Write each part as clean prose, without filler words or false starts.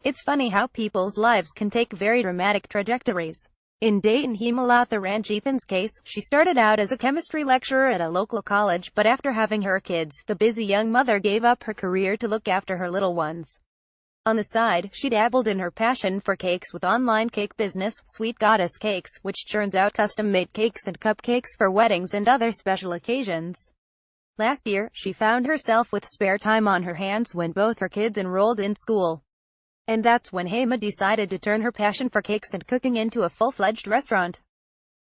It's funny how people's lives can take very dramatic trajectories. In Datin Hemalatha Ranjithan's case, she started out as a chemistry lecturer at a local college, but after having her kids, the busy young mother gave up her career to look after her little ones. On the side, she dabbled in her passion for cakes with online cake business, Sweet Goddess Cakes, which churns out custom-made cakes and cupcakes for weddings and other special occasions. Last year, she found herself with spare time on her hands when both her kids enrolled in school. And that's when Hema decided to turn her passion for cakes and cooking into a full-fledged restaurant.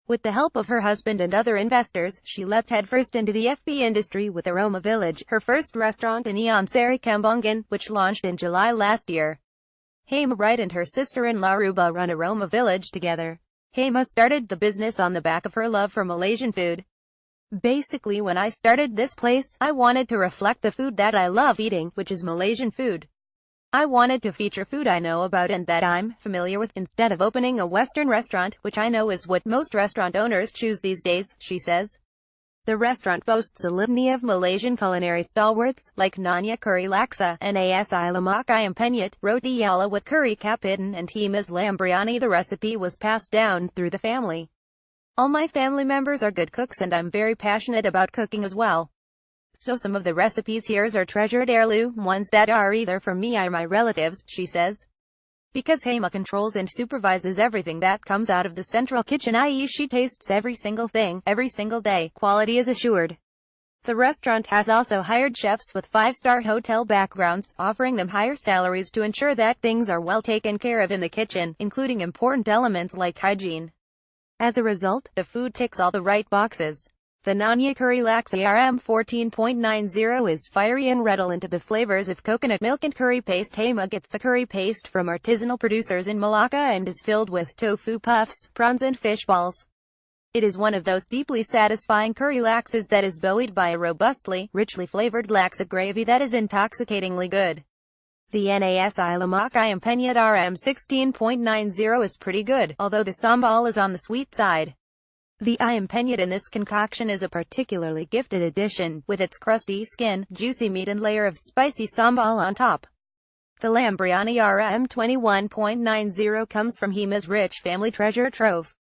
With the help of her husband and other investors, she leapt headfirst into the FB industry with Aroma Village, her first restaurant in Sari Kambangan, which launched in July last year. Hema Wright and her sister-in-law Ruba run Aroma Village together. Hema started the business on the back of her love for Malaysian food. Basically, when I started this place, I wanted to reflect the food that I love eating, which is Malaysian food. I wanted to feature food I know about and that I'm familiar with, instead of opening a Western restaurant, which I know is what most restaurant owners choose these days, she says. The restaurant boasts a litany of Malaysian culinary stalwarts, like Nanya Curry Laksa, Nasi Lemak Ayam Penyet, Roti Yala with curry kapitan and Hema's lamb biryani. The recipe was passed down through the family. All my family members are good cooks and I'm very passionate about cooking as well. So some of the recipes here are treasured heirloom ones that are either from me or my relatives, she says. Because Hema controls and supervises everything that comes out of the central kitchen, i.e. she tastes every single thing, every single day, quality is assured. The restaurant has also hired chefs with 5-star hotel backgrounds, offering them higher salaries to ensure that things are well taken care of in the kitchen, including important elements like hygiene. As a result, the food ticks all the right boxes. The Nanya Curry Laksa RM14.90 is fiery and redolent of the flavors of coconut milk and curry paste. Hema gets the curry paste from artisanal producers in Malacca and is filled with tofu puffs, prawns and fish balls. It is one of those deeply satisfying curry laksas that is buoyed by a robustly, richly flavored laksa gravy that is intoxicatingly good. The Nasi Lemak Ayam Penyet RM16.90 is pretty good, although the sambal is on the sweet side. The ayam penyet in this concoction is a particularly gifted addition, with its crusty skin, juicy meat and layer of spicy sambal on top. The lamb biryani RM21.90 comes from Hema's rich family treasure trove.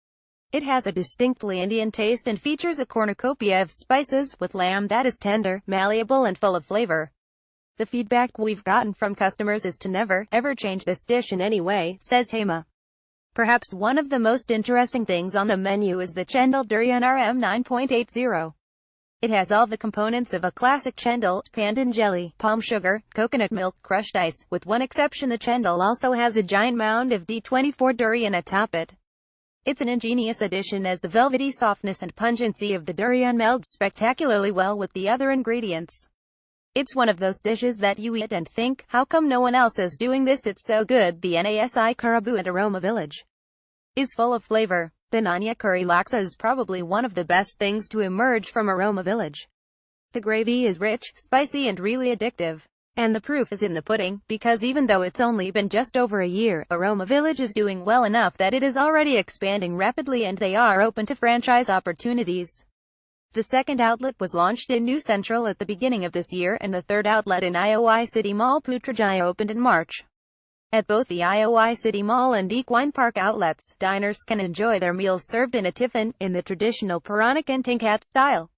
It has a distinctly Indian taste and features a cornucopia of spices, with lamb that is tender, malleable and full of flavor. The feedback we've gotten from customers is to never, ever change this dish in any way, says Hema. Perhaps one of the most interesting things on the menu is the chendol durian RM9.80. It has all the components of a classic chendol: pandan jelly, palm sugar, coconut milk, crushed ice. With one exception, the chendol also has a giant mound of D24 durian atop it. It's an ingenious addition as the velvety softness and pungency of the durian melds spectacularly well with the other ingredients. It's one of those dishes that you eat and think, how come no one else is doing this? It's so good. The Nasi Karabu at Aroma Village is full of flavor. The Nanya Curry Laksa is probably one of the best things to emerge from Aroma Village. The gravy is rich, spicy and really addictive. And the proof is in the pudding, because even though it's only been just over a year, Aroma Village is doing well enough that it is already expanding rapidly and they are open to franchise opportunities. The second outlet was launched in New Central at the beginning of this year, and the third outlet in IOI City Mall Putrajaya opened in March. At both the IOI City Mall and Equine Park outlets, diners can enjoy their meals served in a tiffin, in the traditional Peranakan and tingkat style.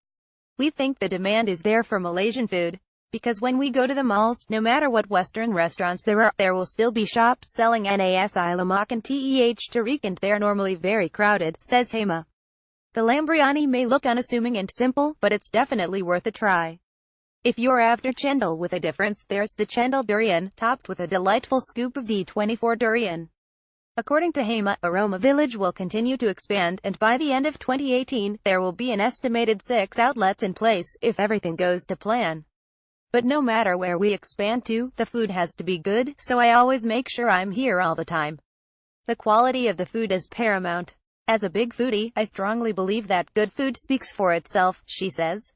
We think the demand is there for Malaysian food, because when we go to the malls, no matter what Western restaurants there are, there will still be shops selling Nasi Lemak and Teh Tarik, and they're normally very crowded, says Hema. The lamb biryani may look unassuming and simple, but it's definitely worth a try. If you're after chendol with a difference, there's the chendol durian, topped with a delightful scoop of D24 durian. According to Hema, Aroma Village will continue to expand, and by the end of 2018, there will be an estimated 6 outlets in place, if everything goes to plan. But no matter where we expand to, the food has to be good, so I always make sure I'm here all the time. The quality of the food is paramount. As a big foodie, I strongly believe that good food speaks for itself, she says.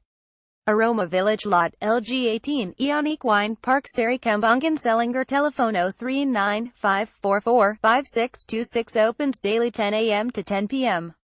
Aroma Village Lot, LG18, Equine Park, Sari Kambangan. Selangor. Telephone 039-544-5626. Opens daily 10 a.m. to 10 p.m.